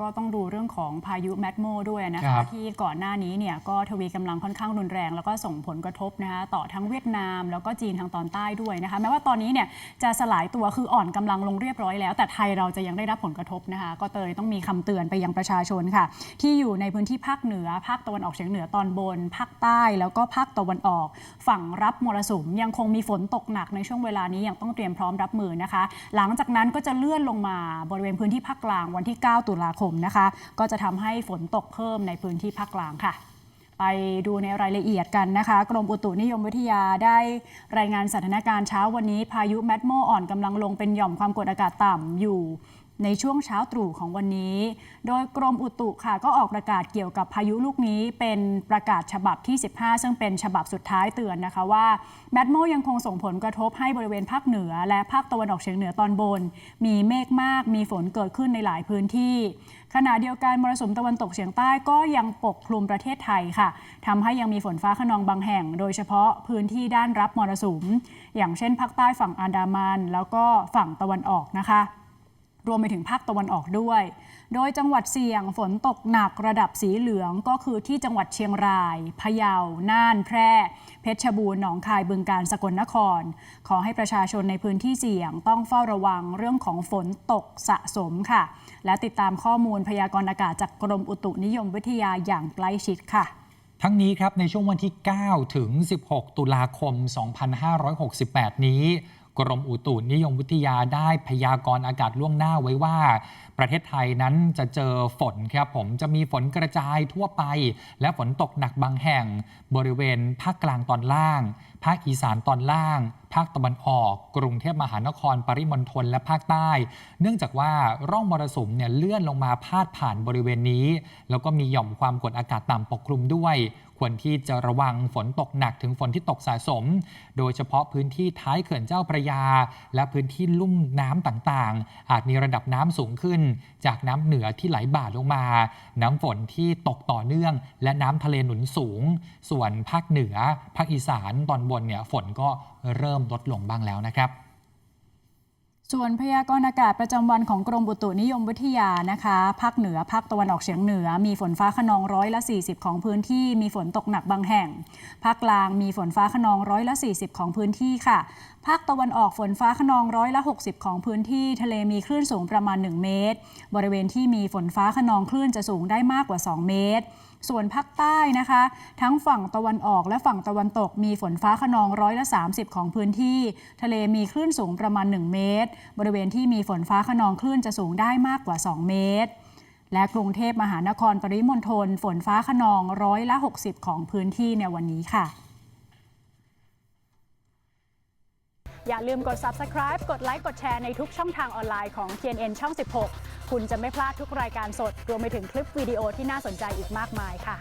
ก็ต้องดูเรื่องของพายุแมดโมด้วยนะคะที่ก่อนหน้านี้เนี่ยก็ทวีกำลังค่อนข้างรุนแรงแล้วก็ส่งผลกระทบนะคะต่อทั้งเวียดนามแล้วก็จีนทางตอนใต้ด้วยนะคะแม้ว่าตอนนี้เนี่ยจะสลายตัวคืออ่อนกำลังลงเรียบร้อยแล้วแต่ไทยเราจะยังได้รับผลกระทบนะคะก็เลยต้องมีคำเตือนไปยังประชาชนค่ะที่อยู่ในพื้นที่ภาคเหนือภาคตะวันออกเฉียงเหนือตอนบนภาคใต้แล้วก็ภาคตะวันออกฝั่งรับมรสุมยังคงมีฝนตกหนักในช่วงเวลานี้ยังต้องเตรียมพร้อมรับมือนะคะหลังจากนั้นก็จะเลื่อนลงมาบริเวณพื้นที่ภาคกลางวันที่ 9 ตุลาคมนะคะก็จะทำให้ฝนตกเพิ่มในพื้นที่ภาคกลางค่ะไปดูในรายละเอียดกันนะคะกรมอุตุนิยมวิทยาได้รายงานสถานการณ์เช้าวันนี้พายุแมดโมอ่อนกำลังลงเป็นหย่อมความกดอากาศต่ำอยู่ในช่วงเช้าตรู่ของวันนี้โดยกรมอุตุค่ะก็ออกประกาศเกี่ยวกับพายุลูกนี้เป็นประกาศฉบับที่ 15 ซึ่งเป็นฉบับสุดท้ายเตือนนะคะว่าแมดโมยังคงส่งผลกระทบให้บริเวณภาคเหนือและภาคตะวันออกเฉียงเหนือตอนบนมีเมฆมากมีฝนเกิดขึ้นในหลายพื้นที่ขณะเดียวกันมรสุมตะวันตกเฉียงใต้ก็ยังปกคลุมประเทศไทยค่ะทำให้ยังมีฝนฟ้าคะนองบางแห่งโดยเฉพาะพื้นที่ด้านรับมรสุมอย่างเช่นภาคใต้ฝั่งอันดามันแล้วก็ฝั่งตะวันออกนะคะรวมไปถึงภาคตะวันออกด้วยโดยจังหวัดเสี่ยงฝนตกหนักระดับสีเหลืองก็คือที่จังหวัดเชียงรายพะเยาน่านแพร่เพชรบูรณ์หนองคายบึงกาฬสกลนครขอให้ประชาชนในพื้นที่เสี่ยงต้องเฝ้าระวังเรื่องของฝนตกสะสมค่ะและติดตามข้อมูลพยากรณ์อากาศจากกรมอุตุนิยมวิทยาอย่างใกล้ชิดค่ะทั้งนี้ครับในช่วงวันที่ 9 ถึง 16 ตุลาคม 2568 นี้กรมอุตุนิยมวิทยาได้พยากรณ์อากาศล่วงหน้าไว้ว่าประเทศไทยนั้นจะเจอฝนครับจะมีฝนกระจายทั่วไปและฝนตกหนักบางแห่งบริเวณภาคกลางตอนล่างภาคอีสานตอนล่างภาคตะวันออกกรุงเทพมหานครปริมณฑลและภาคใต้เนื่องจากว่าร่องมรสุมเนี่ยเลื่อนลงมาพาดผ่านบริเวณนี้แล้วก็มีหย่อมความกดอากาศต่ำปกคลุมด้วยควรที่จะระวังฝนตกหนักถึงฝนที่ตกสะสมโดยเฉพาะพื้นที่ท้ายเขื่อนเจ้าพระยาและพื้นที่ลุ่มน้ำต่างๆอาจมีระดับน้ำสูงขึ้นจากน้ำเหนือที่ไหลบ่าลงมาน้ำฝนที่ตกต่อเนื่องและน้ำทะเลหนุนสูงส่วนภาคเหนือภาคอีสานตอนบนเนี่ยฝนก็เริ่มลดลงบ้างแล้วนะครับส่วนพยากรณ์อากาศประจำวันของกรมอุตุนิยมวิทยานะคะภาคเหนือภาคตะวันออกเฉียงเหนือมีฝนฟ้าคะนอง140ของพื้นที่มีฝนตกหนักบางแห่งภาคกลางมีฝนฟ้าคะนอง140ของพื้นที่ค่ะภาคตะวันออกฝนฟ้าคะนอง160ของพื้นที่ทะเลมีคลื่นสูงประมาณ1เมตรบริเวณที่มีฝนฟ้าคะนองคลื่นจะสูงได้มากกว่า2เมตรส่วนภาคใต้นะคะทั้งฝั่งตะวันออกและฝั่งตะวันตกมีฝนฟ้าคะนอง130ของพื้นที่ทะเลมีคลื่นสูงประมาณ1เมตรบริเวณที่มีฝนฟ้าคะนองคลื่นจะสูงได้มากกว่า2เมตรและกรุงเทพมหานครปริมณฑลฝนฟ้าคะนอง160ของพื้นที่ในวันนี้ค่ะอย่าลืมกด Subscribe กดไลค์กดแชร์ในทุกช่องทางออนไลน์ของ TNN ช่อง 16คุณจะไม่พลาดทุกรายการสดรวมไปถึงคลิปวิดีโอที่น่าสนใจอีกมากมายค่ะ